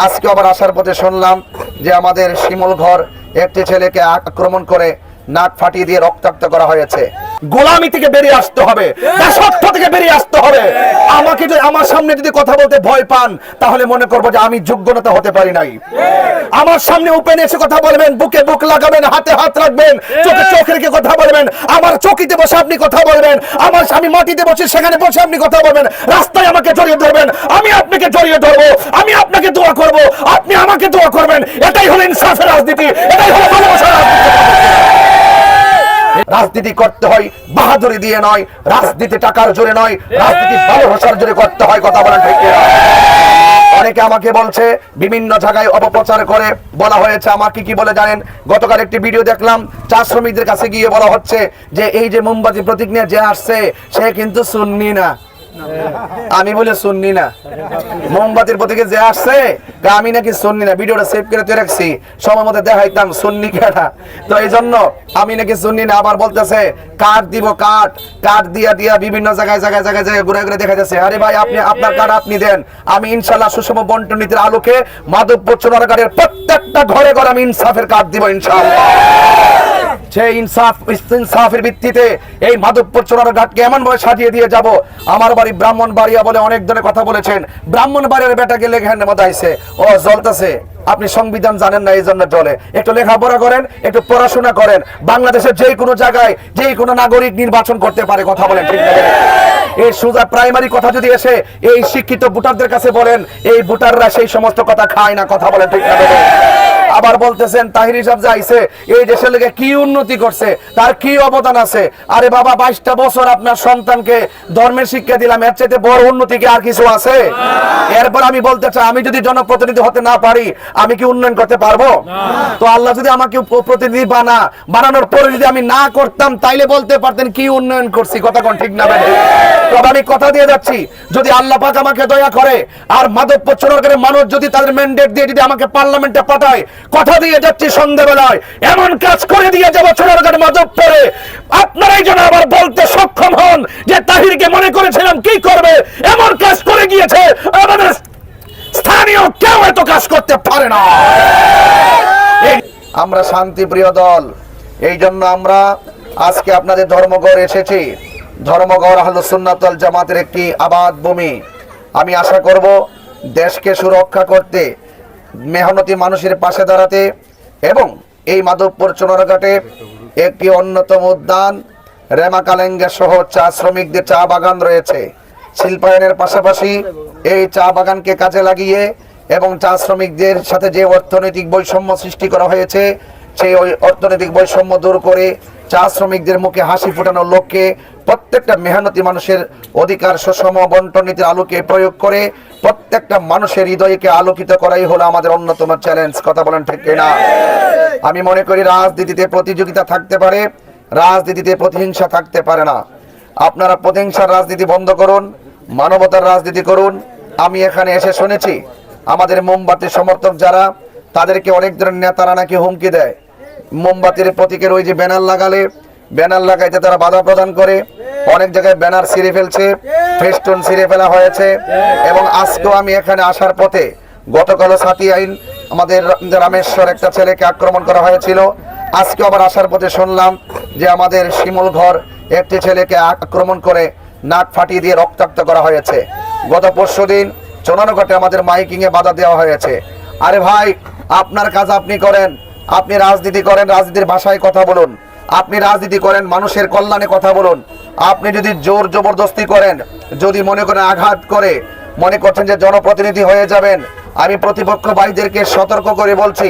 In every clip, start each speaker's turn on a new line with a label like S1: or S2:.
S1: আজকে আবার আসার পথে শুনলাম যে আমাদের শিমুল ঘর একটি ছেলেকে আক্রমণ করে নাক ফাটিয়ে দিয়ে রক্তাক্ত করা হয়েছে। গোলামি থেকে বেরিয়ে আসতে হবে, দাসত্ব থেকে বেরিয়ে আসতে হবে। আমাকে যদি আমার সামনে যদি কথা বলতে ভয় পান তাহলে মনে করবো যে আমি যোগ্যতা হতে পারি নাই। আমার সামনে ওপেন এসে কথা বলবেন, বুকে বুক লাগাবেন, হাতে হাত রাখবেন, চোখে চোখ রেখে কথা বলবেন। আমার চৌকিতে বসে আপনি কথা বলবেন, আমি মাটিতে বসে সেখানে বসে আপনি কথা বলবেন। রাস্তায় আমাকে জড়িয়ে ধরবেন, আমি আপনাকে জড়িয়ে ধরবো, আমি আপনাকে দোয়া করব, আপনি আমাকে দোয়া করবেন। এটাই হলো ইনসাফের রাজনীতি, এটাই হলো ভালোবাসার রাজনীতি। রাজনীতি করতে হয় বাহাদুরি দিয়ে নয়, রাজনীতি টাকার জোরে নয়, রাজনীতি ভালোবাসার জোরে করতে হয়। কথা বলেন ঠিক কিনা? অনেকে আমাকে বলছে, বিভিন্ন জায়গায় অপপ্রচার করে বলা হয়েছে। আমাকে কি বলে জানেন? গতকাল একটি ভিডিও দেখলাম, চা শ্রমিকদের কাছে গিয়ে বলা হচ্ছে যে এই যে মোমবাতি প্রতীক নিয়ে যে আসছে সে কিন্তু সুন্নি না। আমি বলে সুন্নি না, মোমবাতির প্রতীকে যে আসছে আমি নাকি সুন্নি না। ভিডিওটা সেভ করে তো রাখছি, সময় মধ্যে দেখাইতাম সুন্নি কেটা। তো এই জন্য আমি নাকি সুন্নি না। আবার বলতেছে কার্ড দিব, কার্ড দিয়া বিভিন্ন জায়গায় ঘুরে ঘুরে দেখা যাচ্ছে। আরে ভাই, আপনি আপনার কার্ড আপনি দেন, আমি ইনশাল্লাহ সুষম বন্টন নীতির আলোকে মাধবপুর চুনারঘাটের প্রত্যেকটা ঘরে ঘরে আমি ইনসাফের কার্ড দিব ইনশাআল্লাহ। সেই ইনসাফের ভিত্তিতে এই মাধবপুর চুনারঘাটকে এমন ভাবে সাজিয়ে দিয়ে যাব। আমার বাড়ি ব্রাহ্মণবাড়িয়া বলে অনেক ধরনের কথা বলেছেন। ব্রাহ্মণবাড়িয়ার বেটাকে লেখার মধ্যে আইছে, ও জ্বলতেছে। আপনি সংবিধান জানেন না, এই জন্য চলে। একটু লেখাপড়া করেন, একটু পড়াশোনা করেন। বাংলাদেশের যে কোনো জায়গায় যে কোনো নাগরিক নির্বাচন করতে পারে। কথা বলেন ঠিক না? এই সোজা প্রাইমারি কথা যদি এসে এই শিক্ষিত ভোটারদের কাছে বলেন, এই ভোটাররা সেই সমস্ত কথা খায় না। কথা বলেন ঠিক না? আবার বলতেছেন তাহির হিসাব যাইছে, এই দেশের লোকে কি উন্নতি করছে, তার কি অবদান আছে। আরে বাবা, 22টা বছর আপনার সন্তানকে ধর্মের শিক্ষা দিলাম, এর চাইতে বড় উন্নতি কি আর কিছু আছে? এরপর আমি বলতে চাই, আমি যদি জনপ্রতিনিধি হতে না পারি আমি কি উন্নয়ন করতে পারবো? তো আল্লাহ যদি আমাকে প্রতিনিধি বানানোর পরে যদি আমি না করতাম তাইলে বলতে পারতেন কি উন্নয়ন করছি। কথা কোন ঠিক না? তবে আমি কথা দিয়ে যাচ্ছি, যদি আল্লাহ পাক আমাকে দয়া করে আর মাধবপুর চুনারঘাটের মানুষ যদি তাদের ম্যান্ডেট দিয়ে যদি আমাকে পার্লামেন্টে পাঠায়, কথা দিয়ে যাচ্ছি সন্ধ্যাবেলায় এমন কাজ করে দিয়ে যাবো চুনারঘাট মাধবপুরে। আপনারাই যেন আবার বলতে সক্ষম হন যে তাহিরকে মনে করেছিলাম কি করবে, এমন কাজ করে গিয়েছে। আমাদের স্থানীয় কেউ এত কাজ করতে পারে না। আমরা শান্তিপ্রিয় দল, এই জন্য আমরা আজকে আপনাদের ধর্মঘর এসেছি। ধর্মঘর হলো সুন্নাত ওয়াল জামাতের একটি আবাদ ভূমি। আমি আশা করব দেশকে সুরক্ষা করতে, মেহনতি মানুষের পাশে দাঁড়াতে এবং এই মাধবপুর চুনারঘাটে একটি অন্যতম উদ্যান রেমাকালেঙ্গা সহ চা শ্রমিকদের চা বাগান রয়েছে। শিল্পায়নের পাশাপাশি এই চা বাগানকে কাজে লাগিয়ে এবং চা শ্রমিকদের সাথে যে অর্থনৈতিক বৈষম্য সৃষ্টি করা হয়েছে সেই অর্থনৈতিক বৈষম্য দূর করে চা শ্রমিকদের মুখে হাসি ফোটানোর লক্ষ্যে প্রত্যেকটা মেহনতি মানুষের অধিকার সুষম বন্টন নীতির আলোকে প্রয়োগ করে প্রত্যেকটা মানুষের হৃদয়কে আলোকিত করাই হলো আমাদের অন্যতম চ্যালেঞ্জ। কথা বলেন ঠিক কিনা? আমি মনে করি রাজনীতিতে প্রতিযোগিতা থাকতে পারে, রাজনীতিতে প্রতিহিংসা থাকতে পারে না। আপনারা প্রতিহিংসার রাজনীতি বন্ধ করুন, মানবতার রাজনীতি করুন। আমি এখানে এসে শুনেছি আমাদের মোমবাতির সমর্থক যারা, তাদেরকে অনেক ধরনের নেতারা নাকি হুমকি দেয়। মোমবাতির প্রতীকের ওই যে ব্যানার লাগাইতে তারা বাধা প্রদান করে, অনেক জায়গায় ব্যানার ছিঁড়ে ফেলছে, ফেস্টুন ছিঁড়ে ফেলা হয়েছে। এবং আজকেও আমি এখানে আসার পথে, গতকালও সাথী আইন আমাদের রামেশ্বর একটা ছেলেকে আক্রমণ করা হয়েছিল। আজকে আবার আসার পথে শুনলাম যে আমাদের শিমুল ঘর একটি ছেলেকে আক্রমণ করে নাক ফাটিয়ে দিয়ে রক্তাক্ত করা হয়েছে। গত পরশুদিন চুনারঘাটে আমাদের মাইকিং এ বাধা দেওয়া হয়েছে। আরে ভাই, আপনার কাজ আপনি করেন, আপনি রাজনীতি করেন, রাজনীতির ভাষায় কথা বলুন। আপনি রাজনীতি করেন, মানুষের কল্যাণে কথা বলুন। আপনি যদি জোর জবরদস্তি করেন, যদি মনে করেন আঘাত করে মনে করছেন যে জনপ্রতিনিধি হয়ে যাবেন, আমি প্রতিপক্ষ ভাইদেরকে সতর্ক করে বলছি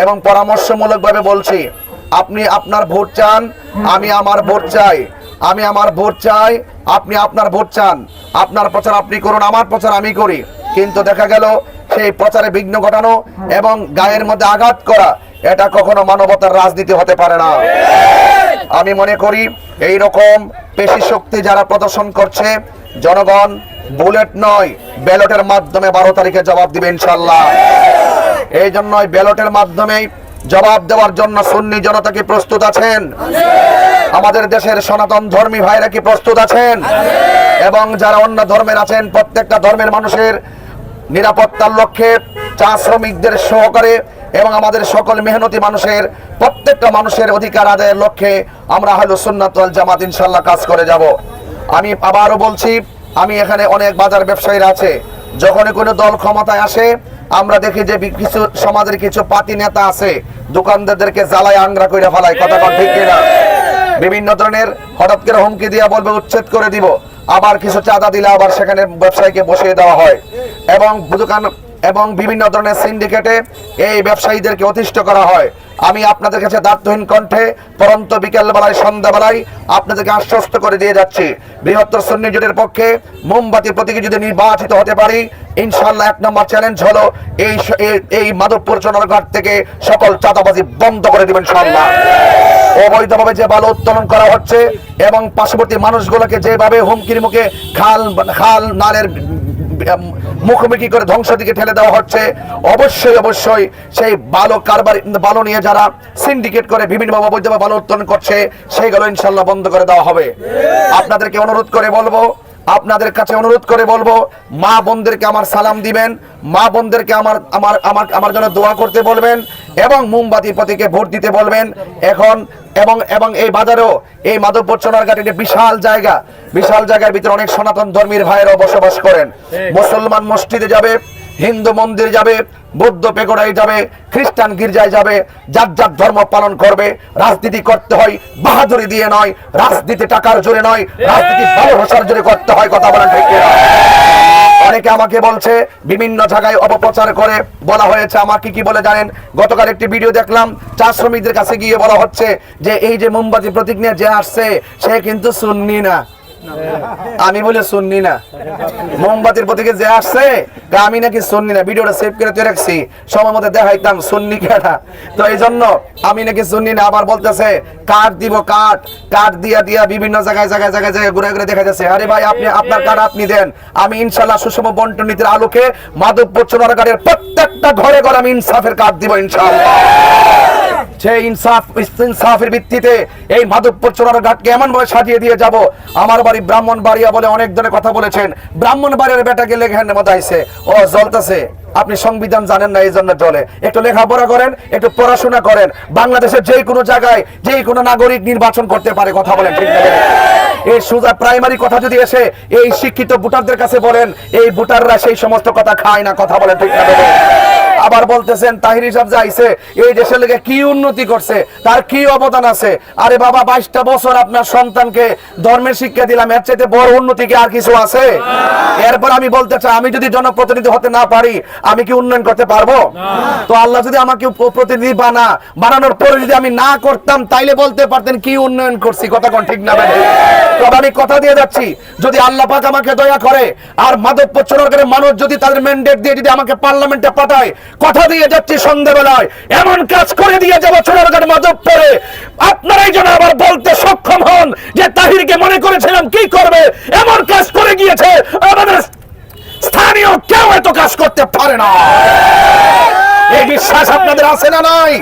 S1: এবং পরামর্শমূলকভাবে বলছি, আপনি আপনার ভোট চান, আমি আমার ভোট চাই, আমি আমার ভোট চাই, আপনি আপনার ভোট চান। আপনার প্রচার আপনি করুন, আমার প্রচার আমি করি। কিন্তু দেখা গেল সেই প্রচারে বিঘ্ন ঘটানো এবং গায়ের মধ্যে আঘাত করা, এটা কখনো মানবতার রাজনীতি হতে পারে না। আমি মনে করি এই রকম পেশি শক্তি যারা প্রদর্শন করছে, জনগণ বুলেট নয় ব্যালটের মাধ্যমে 12 তারিখে জবাব দিবে ইনশাআল্লাহ। এই জন্যই ব্যালটের মাধ্যমেই জবাব দেওয়ার জন্য সুন্নি জনতা কি প্রস্তুত আছেন? আমাদের দেশের সনাতন ধর্মী ভাইরা কি প্রস্তুত আছেন? এবং যারা অন্য ধর্মের আছেন, প্রত্যেকটা ধর্মের মানুষের নিরাপত্তার লক্ষ্যে চা শ্রমিকদের সহকারে এবং আমাদের সকল মেহনতি মানুষের প্রত্যেকটা মানুষের অধিকার আদায়ের লক্ষ্যে আমরা আহলুস সুন্নাত ওয়াল জামাত ইনশাআল্লাহ কাজ করে যাব। আমি আবারও বলছি, আমি এখানে অনেক বাজার ব্যবসায়ীরা আছে, যখনই কোনো দল ক্ষমতায় আসে আমরা দেখি যে কিছু সমাজের কিছু পাতি নেতা আছে দোকানদারদেরকে জ্বালায় আংরা কইরা ফেলায়, কথা কোন ঠিক কিনা? বিভিন্ন ধরনের হঠাৎ করে হুমকি দিয়া বলবে উচ্ছেদ করে দিব, আবার কিছু চাঁদা দিলে আবার সেখানে ব্যবসায়ীকে বসিয়ে দেওয়া হয় এবং দোকান এবং বিভিন্ন ধরনের সিন্ডিকেটে এই ব্যবসায়ীদেরকে অতিষ্ঠ করা হয়। আমি আপনাদের কাছে দায়িত্বহীন কণ্ঠে পরন্ত বিকেল বেলায় সন্ধ্যাবেলায় আপনাদেরকে আশ্বস্ত করে দিয়ে যাচ্ছি, বৃহত্তর সুন্নি জোটের পক্ষে মোমবাতি প্রতীকে যদি নির্বাচিত হতে পারি ইনশাআল্লাহ 1 নম্বর চ্যালেঞ্জ হলো এই মাধবপুর চোনারঘাট থেকে সকল চাঁদাবাজি বন্ধ করে দিবেন ইনশাআল্লাহ। অবৈধভাবে যে বালু উত্তোলন করা হচ্ছে এবং পার্শ্ববর্তী মানুষগুলোকে যেভাবে হুমকির মুখে খাল নালের মুখোমুখি করে ধ্বংস দিকে ঠেলে দেওয়া হচ্ছে, অবশ্যই সেই বালু নিয়ে যারা সিন্ডিকেট করে বিভিন্নভাবে অবৈধভাবে বালু উত্তোলন করছে সেইগুলো ইনশাআল্লাহ বন্ধ করে দেওয়া হবে। আপনাদেরকে অনুরোধ করে বলবো, আপনাদের কাছে অনুরোধ করে বলবো, মা বোনদেরকে আমার সালাম দিবেন, মা বোনদেরকে আমার জন্য দোয়া করতে বলবেন এবং মোমবাতি প্রতীকে ভোট দিতে বলবেন। এখন এবং এই বাজারেও এই মাধবপুর চোনারঘাটে বিশাল জায়গার ভিতরে অনেক সনাতন ধর্মীর ভাইয়েরাও বসবাস করেন। মুসলমান মসজিদে যাবে, হিন্দু মন্দির যাবে, বৌদ্ধ পেগোডায় যাবে, খ্রিস্টান গির্জায় যাবে, যার ধর্ম পালন করবে। রাজনীতি করতে হয় বাহাদুরি দিয়ে নয়, রাজনীতি টাকার জোরে নয়, রাজনীতি ভালোবাসার জোরে করতে হয়, কথা বলেন ঠিক কিনা? অনেকে আমাকে বলছে, বিভিন্ন জায়গায় অপপ্রচার করে বলা হয়েছে, আমাকে কি বলে জানেন? গতকাল একটি ভিডিও দেখলাম, চা শ্রমিকদের কাছে গিয়ে বলা হচ্ছে যে এই যে মোমবাতি প্রতীক নিয়ে যে আসছে সে কিন্তু সুন্নি না। আমি বলে সুন্নি না, মোমবাতির প্রতীকে যে আসছে আমি নাকি সুন্নি না। ভিডিওটা সেভ করে তুই রাখছি, সময় মতো দেখাইতাম সুন্নি কেটা, তো এই জন্য আমি নাকি সুন্নি না। আবার বলতেছে কার্ড দিব, কার্ড দিয়া বিভিন্ন জায়গায় ঘুরে দেখা যাচ্ছে। আরে ভাই, আপনি আপনার কার্ড আপনি দেন, আমি ইনশাআল্লাহ সুষম বন্টন নীতির আলোকে মাধবপুর চোনারঘাটের প্রত্যেকটা ঘরে আমি ইনসাফের কার্ড দিব ইনশাআল্লাহ। সেই ইনসাফের ভিত্তিতে এই মাধবপুর চোনারঘাটকে এমন ভাবে সাজিয়ে দিয়ে যাব। আমার বাড়ি ব্রাহ্মণবাড়িয়া বলে অনেক ধরনের কথা বলেছেন, ব্রাহ্মণবাড়িয়ার বেটা গেলে এখানে মধ্যে আইছে ও জ্বলতেছে। আপনি সংবিধান জানেন না, এই জন্য চলে। একটু লেখাপড়া করেন, একটু পড়াশোনা করেন। বাংলাদেশের যে কোনো জায়গায় যে কোনো নাগরিক নির্বাচন করতে পারে, কথা বলেন ঠিক না? এই সোজা প্রাইমারি কথা যদি এসে এই শিক্ষিত ভোটারদের কাছে বলেন, এই ভোটাররা সেই সমস্ত কথা খায় না, কথা বলেন ঠিক না? আবার বলতেছেন তাহির সাহেব যাইছে এই দেশের লেগে কি উন্নতি করছে, তার কি অবদান আছে। আরে বাবা, 22টা বছর আপনার সন্তানকে ধর্মের শিক্ষা দিলাম, এর চাইতে বড় উন্নতি কি আর কিছু আছে? এরপর আমি বলতে চাই, আমি যদি জনপ্রতিনিধি হতে না পারি আমি কি উন্নয়ন করতে পারবো? তো আল্লাহ যদি আমাকে প্রতিনিধি বানানোর পরে যদি আমি না করতাম তাইলে বলতে পারতেন কি উন্নয়ন করছি, কথা কোন ঠিক না? তবে আমি কথা দিয়ে যাচ্ছি, যদি আল্লাহ পাক আমাকে দয়া করে আর মাধবপুর চোনারঘাটের মানুষ যদি তাদের ম্যান্ডেট দিয়ে যদি আমাকে পার্লামেন্টে পাঠায়, কথা দিয়ে যাচ্ছি সন্ধ্যাবেলায় এমন কাজ করে দিয়ে যাবো চোনারঘাট মাধবপুরে, আপনারাই যেন আবার বলতে সক্ষম হন যে তাহিরকে মনে করেছিলাম কি করবে, এমন কাজ করে গিয়েছে আমাদের স্থানীয় কেউ এত কাজ করতে পারে না। এই বিশ্বাস আপনাদের আছে না নাই?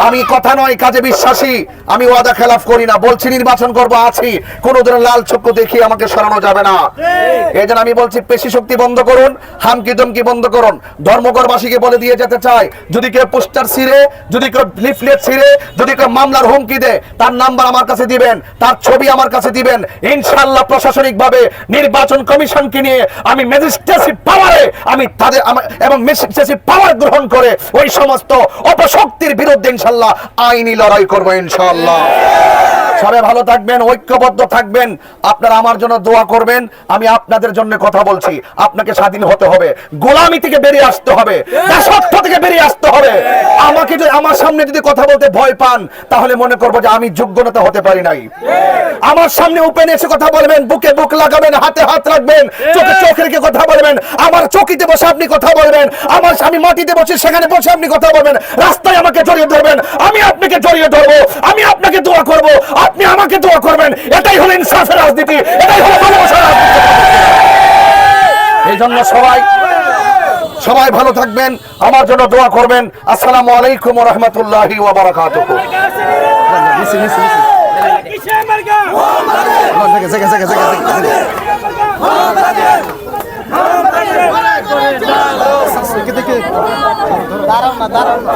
S1: আমি কথা নয় কাজে বিশ্বাসী, আমি ওয়াদা খেলাফ করি না। বলছি নির্বাচন করব, আছি, কোন ধরনের লাল চক্ষু দেখিয়ে আমাকে সরানো যাবে না। এই জন্য আমি বলছি পেশি শক্তি বন্ধ করুন, হামকি দমকি বন্ধ করুন। ধর্মঘটবাসীকে বলে দিয়ে যেতে চাই, যদি কেউ পোস্টার ছিঁড়ে, যদি কেউ লিফলেট ছিঁড়ে, যদি কেউ মামলার হুমকি দেয়, তার নাম্বার আমার কাছে দিবেন, তার ছবি আমার কাছে দিবেন। ইনশাআল্লাহ প্রশাসনিক ভাবে নির্বাচন কমিশনকে নিয়ে আমি ম্যাজিস্ট্রেসি পাওয়ারে আমি তাদের এবং ম্যাজিস্ট্রেসি পাওয়ার গ্রহণ করে ওই সমস্ত অপশক্তির বিরুদ্ধে ইনশাআল্লাহ আইনি লড়াই করবো ইনশাআল্লাহ। সবাই ভালো থাকবেন, ঐক্যবদ্ধ থাকবেন, আপনারা আমার জন্য দোয়া করবেন। আমি আপনাদের জন্য কথা বলছি, আপনাকে স্বাধীন হতে হবে, গোলামি থেকে বেরিয়ে আসতে হবে, দাসত্ব থেকে বেরিয়ে আসতে হবে। আমাকে যদি আমার সামনে যদি কথা বলতে ভয় পান তাহলে মনে করবো যে আমি যোগ্যতা হতে পারি নাই। আমার সামনে ওপেন এসে কথা বলবেন, বুকে বুক লাগাবেন, হাতে হাত রাখবেন, চোখে চোখ রেখে কথা বলবেন। আমার চৌকিতে বসে আপনি কথা বলবেন, আমি মাটিতে বসে সেখানে বসে আপনি কথা বলবেন। রাস্তায় আমাকে জড়িয়ে ধরবেন, আমি আপনাকে জড়িয়ে ধরবো, আমি আপনাকে দোয়া করবো, আপনি আমাকে দোয়া করবেন। এটাই হলো ইনসাফের রাজনীতি, এটাই হলো ভালোবাসার রাজনীতি। এই জন্য সবাই ভালো থাকবেন, আমার জন্য দোয়া করবেন। আসসালামু আলাইকুম ওয়া রাহমাতুল্লাহি ওয়া বারাকাতুহু। থেকে
S2: দাঁড়াও না